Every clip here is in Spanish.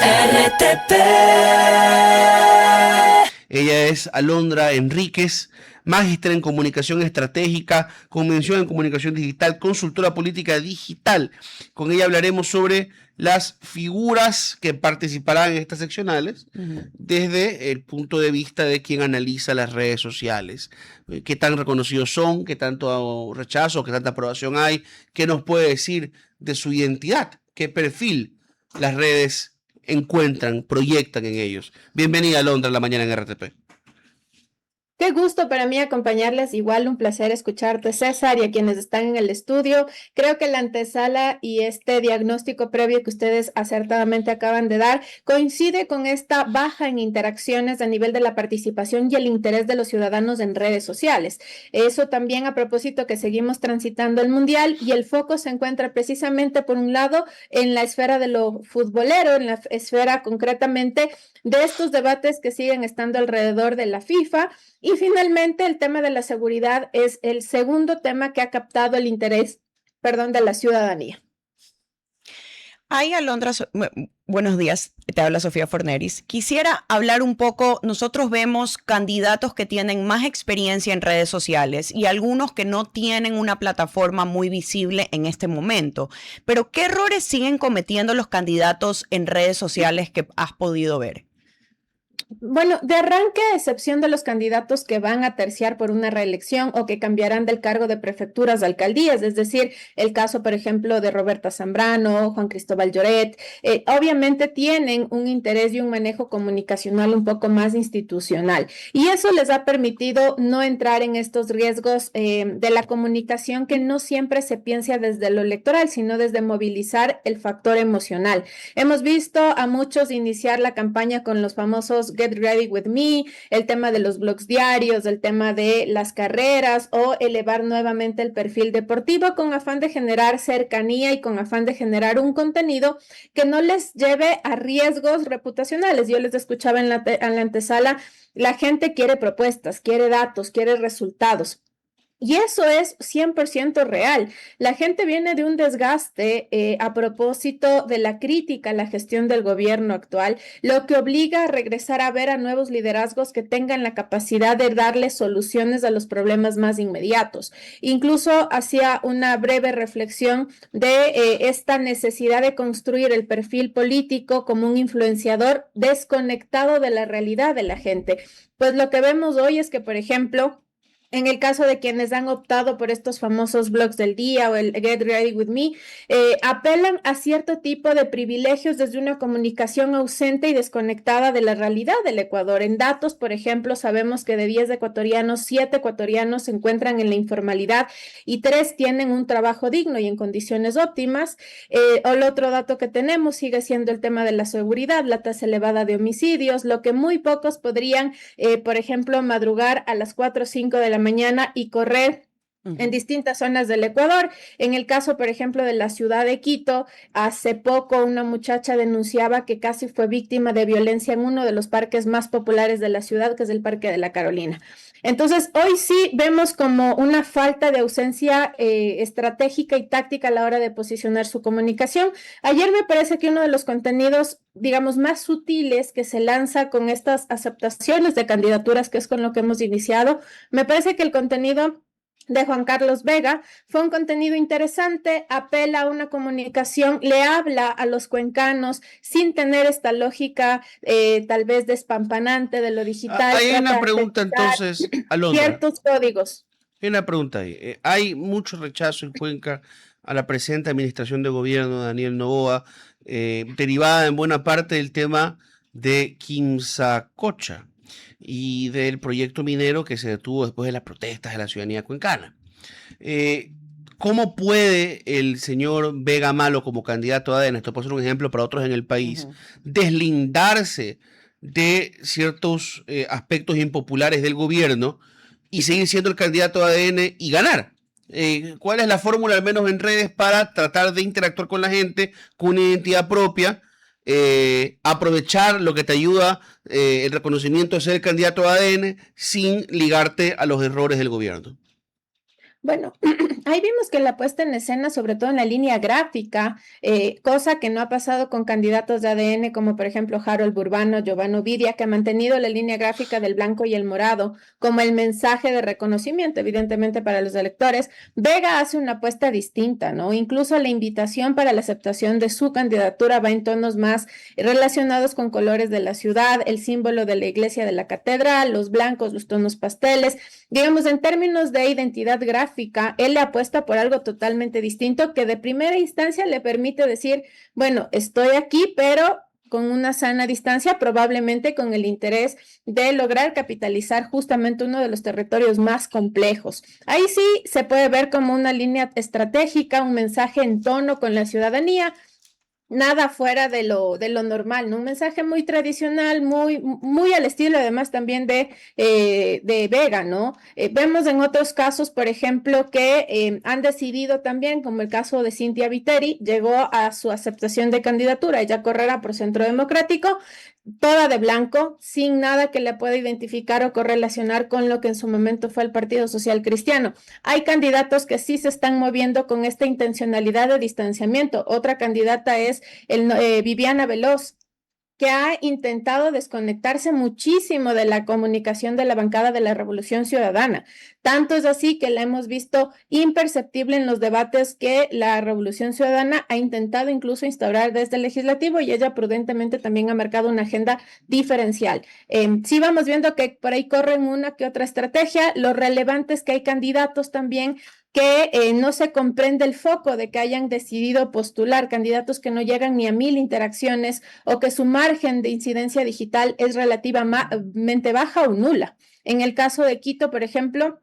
RTP. Ella es Alondra Enríquez, magíster en comunicación estratégica, con mención en comunicación digital, consultora política digital. Con ella hablaremos sobre las figuras que participarán en estas seccionales desde el punto de vista de quien analiza las redes sociales. Qué tan reconocidos son, qué tanto rechazo, qué tanta aprobación hay, qué nos puede decir de su identidad, qué perfil las redes encuentran, proyectan en ellos. Bienvenida a Londra en la mañana en RTP. Qué gusto para mí acompañarles, igual un placer escucharte, César, y a quienes están en el estudio. Creo que la antesala y este diagnóstico previo que ustedes acertadamente acaban de dar coincide con esta baja en interacciones a nivel de la participación y el interés de los ciudadanos en redes sociales. Eso también a propósito que seguimos transitando el Mundial y el foco se encuentra precisamente, por un lado, en la esfera de lo futbolero, en la esfera concretamente de estos debates que siguen estando alrededor de la FIFA. Y finalmente, el tema de la seguridad es el segundo tema que ha captado el interés, de la ciudadanía. Ay, Alondra, buenos días, te habla Sofía Forneris. Quisiera hablar un poco, nosotros vemos candidatos que tienen más experiencia en redes sociales y algunos que no tienen una plataforma muy visible en este momento, pero ¿qué errores siguen cometiendo los candidatos en redes sociales que has podido ver? Bueno, de arranque, a excepción de los candidatos que van a terciar por una reelección o que cambiarán del cargo de prefecturas a alcaldías, es decir, el caso, por ejemplo, de Roberta Zambrano, Juan Cristóbal Lloret, obviamente tienen un interés y un manejo comunicacional un poco más institucional. Y eso les ha permitido no entrar en estos riesgos de la comunicación que no siempre se piensa desde lo electoral, sino desde movilizar el factor emocional. Hemos visto a muchos iniciar la campaña con los famosos Get Ready With Me, el tema de los blogs diarios, el tema de las carreras o elevar nuevamente el perfil deportivo con afán de generar cercanía y con afán de generar un contenido que no les lleve a riesgos reputacionales. Yo les escuchaba en la antesala, la gente quiere propuestas, quiere datos, quiere resultados. Y eso es 100% real. La gente viene de un desgaste a propósito de la crítica a la gestión del gobierno actual, lo que obliga a regresar a ver a nuevos liderazgos que tengan la capacidad de darle soluciones a los problemas más inmediatos. Incluso hacía una breve reflexión de esta necesidad de construir el perfil político como un influenciador desconectado de la realidad de la gente. Pues lo que vemos hoy es que, por ejemplo, en el caso de quienes han optado por estos famosos blogs del día o el Get Ready With Me, apelan a cierto tipo de privilegios desde una comunicación ausente y desconectada de la realidad del Ecuador. En datos, por ejemplo, sabemos que de 10 ecuatorianos, 7 ecuatorianos se encuentran en la informalidad y 3 tienen un trabajo digno y en condiciones óptimas. El otro dato que tenemos sigue siendo el tema de la seguridad, la tasa elevada de homicidios, lo que muy pocos podrían, por ejemplo, madrugar a las 4 o 5 de la mañana y correr en distintas zonas del Ecuador. En el caso, por ejemplo, de la ciudad de Quito, hace poco una muchacha denunciaba que casi fue víctima de violencia en uno de los parques más populares de la ciudad, que es el Parque de la Carolina. Entonces, hoy sí vemos como una falta de ausencia estratégica y táctica a la hora de posicionar su comunicación. Ayer me parece que uno de los contenidos, digamos, más sutiles que se lanza con estas aceptaciones de candidaturas, que es con lo que hemos iniciado, me parece que el contenido de Juan Carlos Vega fue un contenido interesante, apela a una comunicación, le habla a los cuencanos sin tener esta lógica tal vez despampanante de lo digital. Hay una pregunta entonces, Alondra. Ciertos códigos. Hay una pregunta ahí. Hay mucho rechazo en Cuenca a la presente administración de gobierno de Daniel Noboa, derivada en buena parte del tema de Quimsacocha y del proyecto minero que se detuvo después de las protestas de la ciudadanía cuencana. ¿Cómo puede el señor Vega Malo como candidato a ADN, esto puede ser un ejemplo para otros en el país, deslindarse de ciertos aspectos impopulares del gobierno y seguir siendo el candidato a ADN y ganar? ¿Cuál es la fórmula, al menos en redes, para tratar de interactuar con la gente con una identidad propia? Aprovechar lo que te ayuda el reconocimiento de ser el candidato a ADN sin ligarte a los errores del gobierno. Bueno, ahí vimos que la puesta en escena, sobre todo en la línea gráfica, cosa que no ha pasado con candidatos de ADN, como por ejemplo Harold Burbano, Giovanni Vidia, que ha mantenido la línea gráfica del blanco y el morado como el mensaje de reconocimiento, evidentemente, para los electores. Vega hace una apuesta distinta, ¿no? Incluso la invitación para la aceptación de su candidatura va en tonos más relacionados con colores de la ciudad, el símbolo de la iglesia de la catedral, los blancos, los tonos pasteles. Digamos, en términos de identidad gráfica, él le apuesta por algo totalmente distinto que de primera instancia le permite decir, bueno, estoy aquí, pero con una sana distancia, probablemente con el interés de lograr capitalizar justamente uno de los territorios más complejos. Ahí sí se puede ver como una línea estratégica, un mensaje en tono con la ciudadanía, nada fuera de lo normal, ¿no? Un mensaje muy tradicional, muy al estilo además también de Vega, ¿no? Vemos en otros casos, por ejemplo, que han decidido también, como el caso de Cynthia Viteri, llegó a su aceptación de candidatura, ella correrá por Centro Democrático, toda de blanco, sin nada que le pueda identificar o correlacionar con lo que en su momento fue el Partido Social Cristiano. Hay candidatos que sí se están moviendo con esta intencionalidad de distanciamiento. Otra candidata es Viviana Veloz, que ha intentado desconectarse muchísimo de la comunicación de la bancada de la Revolución Ciudadana. Tanto es así que la hemos visto imperceptible en los debates que la Revolución Ciudadana ha intentado incluso instaurar desde el legislativo, y ella prudentemente también ha marcado una agenda diferencial. Sí vamos viendo que por ahí corren una que otra estrategia. Lo relevante es que hay candidatos también que no se comprende el foco de que hayan decidido postular candidatos que no llegan ni a 1000 interacciones o que su margen de incidencia digital es relativamente baja o nula. En el caso de Quito, por ejemplo,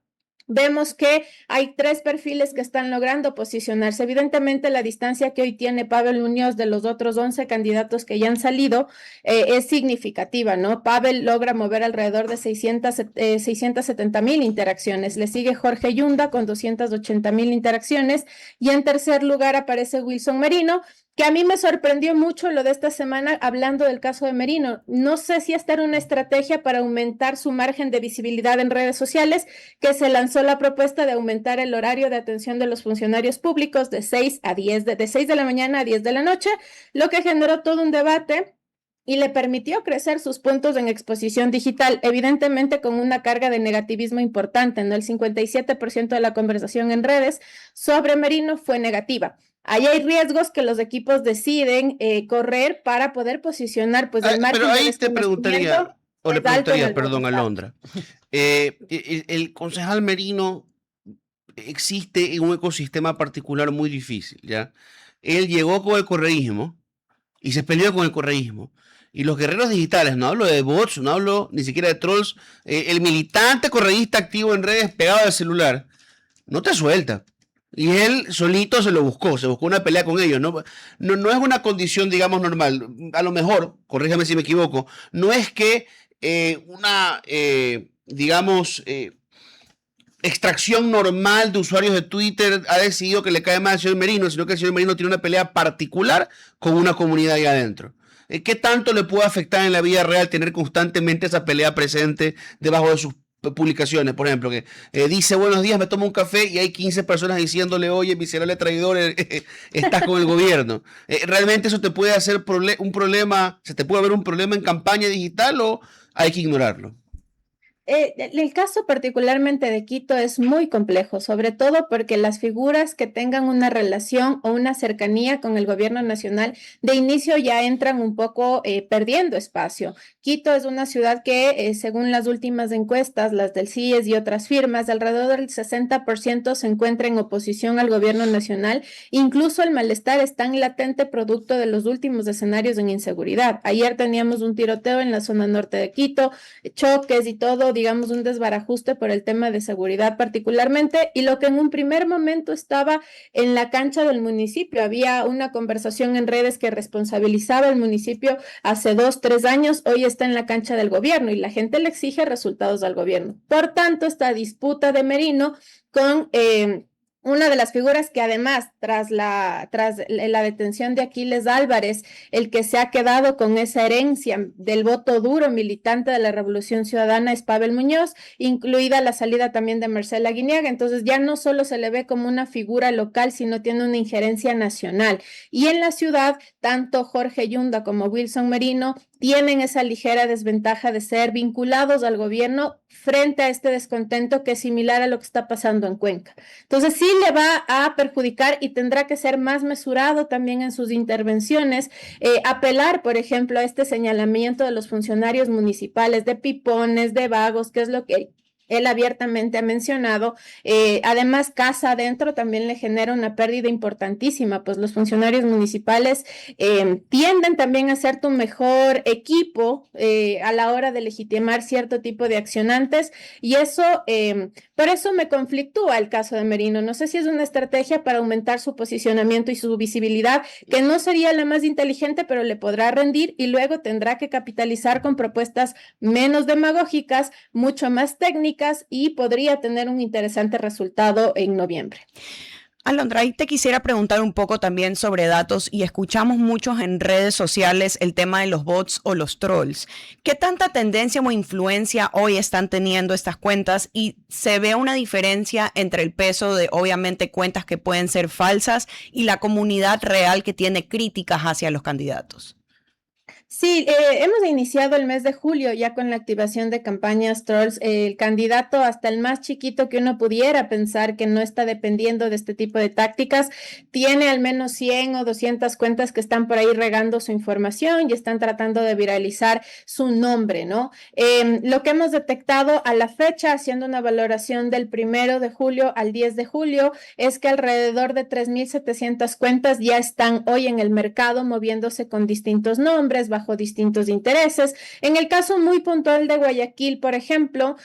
vemos que hay 3 perfiles que están logrando posicionarse. Evidentemente, la distancia que hoy tiene Pavel Muñoz de los otros 11 candidatos que ya han salido es significativa, ¿no? Pavel logra mover alrededor de 670,000 interacciones. Le sigue Jorge Yunda con 280,000 interacciones. Y en tercer lugar aparece Wilson Merino, que a mí me sorprendió mucho lo de esta semana hablando del caso de Merino. No sé si esta era una estrategia para aumentar su margen de visibilidad en redes sociales, que se lanzó la propuesta de aumentar el horario de atención de los funcionarios públicos de 6 de la mañana a 10 de la noche, lo que generó todo un debate y le permitió crecer sus puntos en exposición digital, evidentemente con una carga de negativismo importante, ¿no? El 57% de la conversación en redes sobre Merino fue negativa. Ahí hay riesgos que los equipos deciden correr para poder posicionar, pues, el margen Pero de ahí te preguntaría, o le es alto en preguntaría, algunos perdón, casos. Alondra, el concejal Merino existe en un ecosistema particular muy difícil, ¿ya? Él llegó con el correísmo y se peleó con el correísmo. Y los guerreros digitales, no hablo de bots, no hablo ni siquiera de trolls, el militante correísta activo en redes pegado al celular, no te suelta. Y él solito se lo buscó, se buscó una pelea con ellos. No es una condición, digamos, normal. A lo mejor, corríjame si me equivoco, no es que digamos, extracción normal de usuarios de Twitter ha decidido que le cae mal al señor Merino, sino que el señor Merino tiene una pelea particular con una comunidad ahí adentro. ¿Qué tanto le puede afectar en la vida real tener constantemente esa pelea presente debajo de sus publicaciones? Por ejemplo, que dice buenos días, me tomo un café y hay 15 personas diciéndole, oye, miserable traidor, estás con el gobierno. ¿Realmente eso te puede hacer un problema, se te puede ver un problema en campaña digital o hay que ignorarlo? El caso particularmente de Quito es muy complejo, sobre todo porque las figuras que tengan una relación o una cercanía con el gobierno nacional de inicio ya entran un poco perdiendo espacio. Quito es una ciudad que, según las últimas encuestas, las del CIES y otras firmas, alrededor del 60% se encuentra en oposición al gobierno nacional. Incluso el malestar es tan latente producto de los últimos escenarios en inseguridad. Ayer teníamos un tiroteo en la zona norte de Quito, choques y todo, digamos, un desbarajuste por el tema de seguridad particularmente, y lo que en un primer momento estaba en la cancha del municipio. Había una conversación en redes que responsabilizaba al municipio hace 2, 3 años, hoy está en la cancha del gobierno y la gente le exige resultados al gobierno. Por tanto, esta disputa de Merino con una de las figuras que además, tras la detención de Aquiles Álvarez, el que se ha quedado con esa herencia del voto duro militante de la Revolución Ciudadana es Pavel Muñoz, incluida la salida también de Marcela Guiniaga. Entonces ya no solo se le ve como una figura local, sino tiene una injerencia nacional. Y en la ciudad, tanto Jorge Yunda como Wilson Merino tienen esa ligera desventaja de ser vinculados al gobierno frente a este descontento que es similar a lo que está pasando en Cuenca. Entonces sí le va a perjudicar y tendrá que ser más mesurado también en sus intervenciones, apelar, por ejemplo, a este señalamiento de los funcionarios municipales de pipones, de vagos, que es lo que él abiertamente ha mencionado. Además, casa adentro también le genera una pérdida importantísima, pues los funcionarios municipales tienden también a ser tu mejor equipo a la hora de legitimar cierto tipo de accionantes, y eso, por eso me conflictúa el caso de Merino. No sé si es una estrategia para aumentar su posicionamiento y su visibilidad, que no sería la más inteligente, pero le podrá rendir y luego tendrá que capitalizar con propuestas menos demagógicas, mucho más técnicas, y podría tener un interesante resultado en noviembre. Alondra, ahí te quisiera preguntar un poco también sobre datos, y escuchamos muchos en redes sociales el tema de los bots o los trolls. ¿Qué tanta tendencia o influencia hoy están teniendo estas cuentas, y se ve una diferencia entre el peso de, obviamente, cuentas que pueden ser falsas y la comunidad real que tiene críticas hacia los candidatos? Sí, hemos iniciado el mes de julio ya con la activación de campañas trolls. El candidato, hasta el más chiquito que uno pudiera pensar que no está dependiendo de este tipo de tácticas, tiene al menos 100 o 200 cuentas que están por ahí regando su información y están tratando de viralizar su nombre, ¿no? Lo que hemos detectado a la fecha, haciendo una valoración del 1 de julio al 10 de julio, es que alrededor de 3.700 cuentas ya están hoy en el mercado moviéndose con distintos nombres, bajo distintos intereses. En el caso muy puntual de Guayaquil, por ejemplo,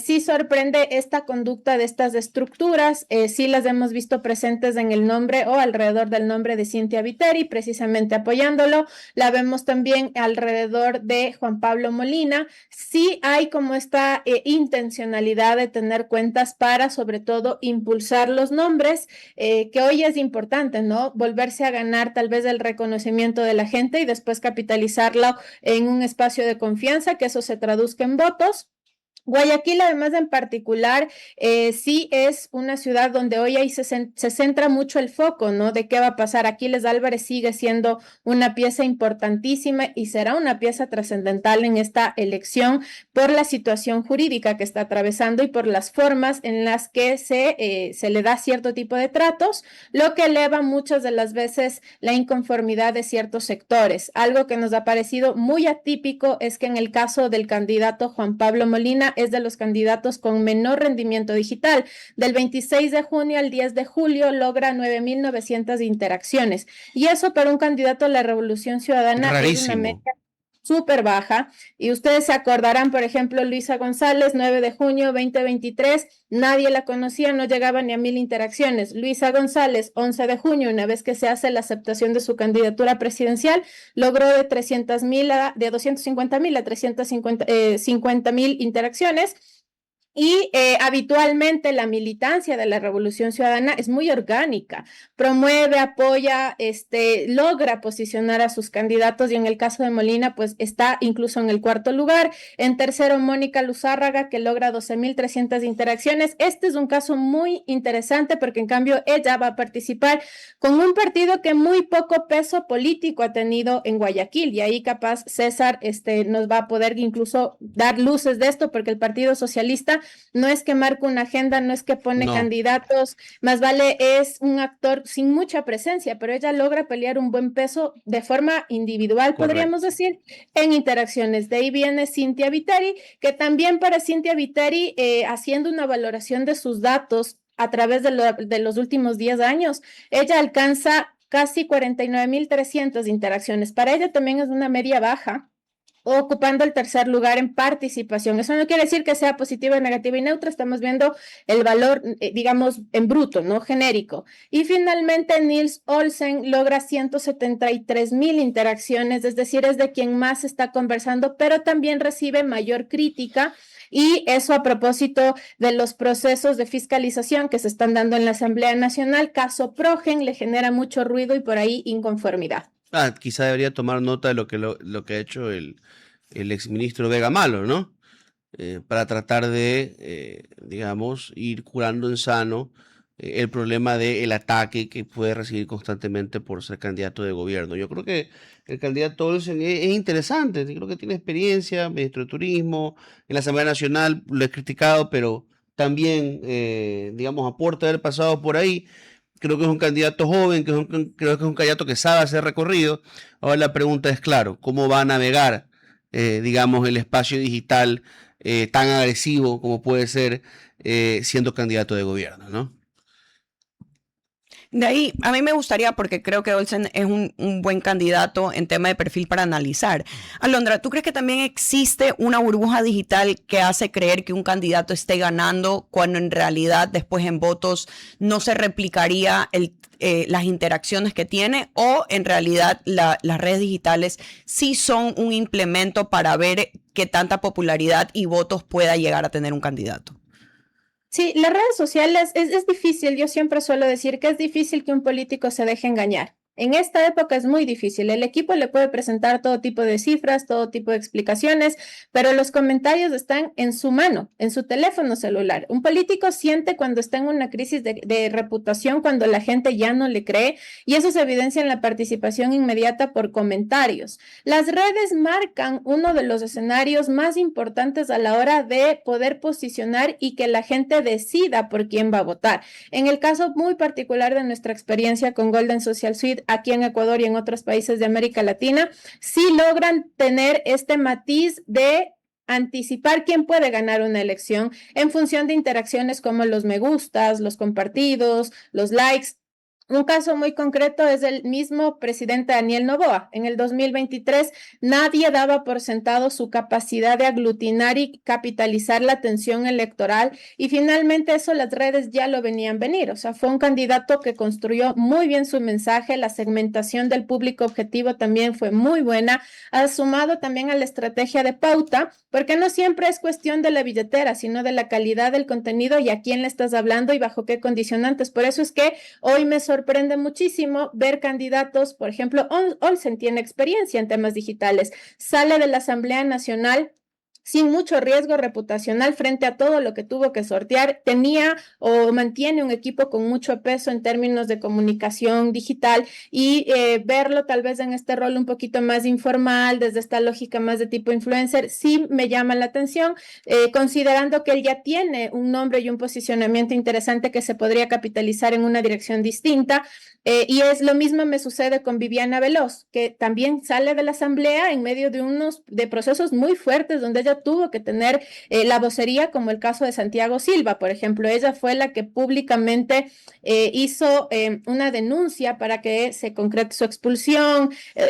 sí sorprende esta conducta de estas estructuras, sí las hemos visto presentes en el nombre o alrededor del nombre de Cintia Viteri, precisamente apoyándolo. La vemos también alrededor de Juan Pablo Molina. Sí hay como esta intencionalidad de tener cuentas para, sobre todo, impulsar los nombres, que hoy es importante, ¿no? Volverse a ganar tal vez el reconocimiento de la gente y después capitalizarlo en un espacio de confianza, que eso se traduzca en votos. Guayaquil, además, en particular, sí es una ciudad donde hoy ahí se centra mucho el foco, ¿no? De qué va a pasar. Aquiles Álvarez sigue siendo una pieza importantísima y será una pieza trascendental en esta elección por la situación jurídica que está atravesando y por las formas en las que se le da cierto tipo de tratos, lo que eleva muchas de las veces la inconformidad de ciertos sectores. Algo que nos ha parecido muy atípico es que en el caso del candidato Juan Pablo Molina, es de los candidatos con menor rendimiento digital. Del 26 de junio al 10 de julio logra 9.900 interacciones. Y eso para un candidato a la Revolución Ciudadana Rarísimo. es una media súper baja. Y ustedes se acordarán, por ejemplo, Luisa González, 9 de junio 2023, nadie la conocía, no llegaba ni a 1.000 interacciones. Luisa González, 11 de junio, una vez que se hace la aceptación de su candidatura presidencial, logró de 250.000 a 350.000 interacciones. Y habitualmente la militancia de la Revolución Ciudadana es muy orgánica, promueve, apoya, logra posicionar a sus candidatos, y en el caso de Molina, pues está incluso en el cuarto lugar. En tercero, Mónica Luzárraga, que logra 12.300 interacciones. Este es un caso muy interesante porque en cambio ella va a participar con un partido que muy poco peso político ha tenido en Guayaquil, y ahí capaz César nos va a poder incluso dar luces de esto, porque el Partido Socialista no es que marca una agenda, no es que pone candidatos, más vale es un actor sin mucha presencia, pero ella logra pelear un buen peso de forma individual, podríamos decir, en interacciones. De ahí viene Cintia Viteri, que también para Cintia Viteri, haciendo una valoración de sus datos a través de los últimos 10 años, ella alcanza casi 49.300 interacciones. Para ella también es una media baja, ocupando el tercer lugar en participación. Eso no quiere decir que sea positiva, negativa y neutra, estamos viendo el valor, digamos, en bruto, no genérico. Y finalmente Niels Olsen logra 173,000 interacciones, es decir, es de quien más está conversando, pero también recibe mayor crítica. Y eso a propósito de los procesos de fiscalización que se están dando en la Asamblea Nacional, caso Progen le genera mucho ruido y por ahí inconformidad. Quizá debería tomar nota de lo que ha hecho el exministro Vega Malo, ¿no? Para tratar de, digamos, ir curando en sano el problema del ataque que puede recibir constantemente por ser candidato de gobierno. Yo creo que el candidato Olsen es interesante, creo que tiene experiencia, ministro de Turismo, en la Asamblea Nacional lo he criticado, pero también, digamos, aporta haber pasado por ahí. Creo que es un candidato joven, creo que es un candidato que sabe hacer recorrido. Ahora la pregunta es, claro, ¿cómo va a navegar, digamos, el espacio digital tan agresivo como puede ser siendo candidato de gobierno, ¿no? De ahí, a mí me gustaría, porque creo que Olsen es un buen candidato en tema de perfil para analizar. Alondra, ¿tú crees que también existe una burbuja digital que hace creer que un candidato esté ganando cuando en realidad después en votos no se replicaría las interacciones que tiene, o en realidad las redes digitales sí son un implemento para ver qué tanta popularidad y votos pueda llegar a tener un candidato? Sí, las redes sociales es difícil. Yo siempre suelo decir que es difícil que un político se deje engañar. En esta época es muy difícil. El equipo le puede presentar todo tipo de cifras, todo tipo de explicaciones, pero los comentarios están en su mano, en su teléfono celular. Un político siente cuando está en una crisis de reputación, cuando la gente ya no le cree, y eso se evidencia en la participación inmediata por comentarios. Las redes marcan uno de los escenarios más importantes a la hora de poder posicionar y que la gente decida por quién va a votar. En el caso muy particular de nuestra experiencia con Golden Social Suite, aquí en Ecuador y en otros países de América Latina, sí logran tener este matiz de anticipar quién puede ganar una elección en función de interacciones como los me gustas, los compartidos, los likes. Un caso muy concreto es el mismo presidente Daniel Noboa. En el 2023 nadie daba por sentado su capacidad de aglutinar y capitalizar la atención electoral, y finalmente eso las redes ya lo venían venir. O sea, fue un candidato que construyó muy bien su mensaje, la segmentación del público objetivo también fue muy buena, ha sumado también a la estrategia de pauta, porque no siempre es cuestión de la billetera, sino de la calidad del contenido y a quién le estás hablando y bajo qué condicionantes. Por eso es que hoy me sorprende muchísimo ver candidatos, por ejemplo, Olsen tiene experiencia en temas digitales, sale de la Asamblea Nacional sin mucho riesgo reputacional frente a todo lo que tuvo que sortear, tenía o mantiene un equipo con mucho peso en términos de comunicación digital, y verlo tal vez en este rol un poquito más informal, desde esta lógica más de tipo influencer, sí me llama la atención, considerando que él ya tiene un nombre y un posicionamiento interesante que se podría capitalizar en una dirección distinta. Y es lo mismo me sucede con Viviana Veloz, que también sale de la asamblea en medio de procesos muy fuertes donde ella tuvo que tener la vocería, como el caso de Santiago Silva, por ejemplo. Ella fue la que públicamente hizo una denuncia para que se concrete su expulsión.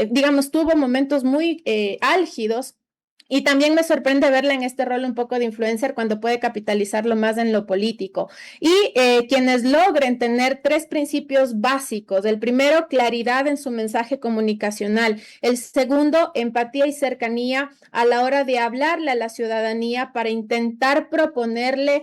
Digamos, tuvo momentos muy álgidos. Y también me sorprende verla en este rol un poco de influencer cuando puede capitalizarlo más en lo político. Y quienes logren tener 3 principios básicos. El primero, claridad en su mensaje comunicacional. El segundo, empatía y cercanía a la hora de hablarle a la ciudadanía para intentar proponerle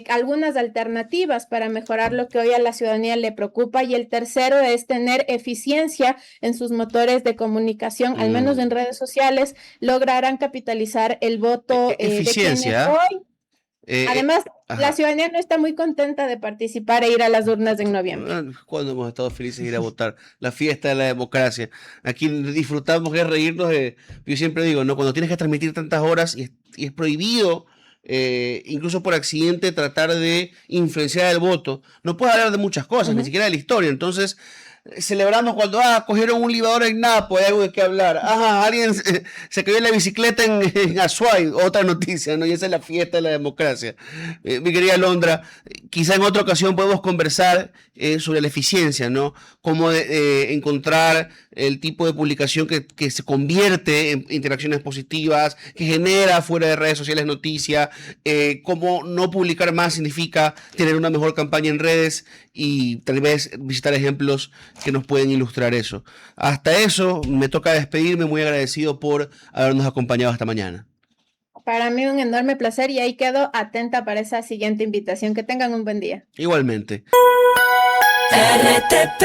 algunas alternativas para mejorar lo que hoy a la ciudadanía le preocupa. Y el tercero es tener eficiencia en sus motores de comunicación, al menos en redes sociales, lograrán capitalizar el voto de quienes hoy. Además, la ciudadanía no está muy contenta de participar e ir a las urnas en noviembre. Cuando hemos estado felices de ir a votar, la fiesta de la democracia. Aquí disfrutamos de reírnos yo siempre digo, ¿no? Cuando tienes que transmitir tantas horas y es prohibido, incluso por accidente, tratar de influenciar el voto, no puedes hablar de muchas cosas, ni siquiera de la historia. Entonces, celebramos cuando cogieron un libador en Napo, hay algo de qué hablar. Ajá, alguien se cayó en la bicicleta en Azuay, otra noticia, ¿no? Y esa es la fiesta de la democracia. Mi querida Alondra, quizá en otra ocasión podemos conversar sobre la eficiencia, ¿no? Cómo encontrar el tipo de publicación que se convierte en interacciones positivas, que genera fuera de redes sociales noticias, cómo no publicar más significa tener una mejor campaña en redes y tal vez visitar ejemplos que nos pueden ilustrar eso. Hasta eso, me toca despedirme, muy agradecido por habernos acompañado esta mañana. Para mí un enorme placer y ahí quedo atenta para esa siguiente invitación. Que tengan un buen día. Igualmente. RTP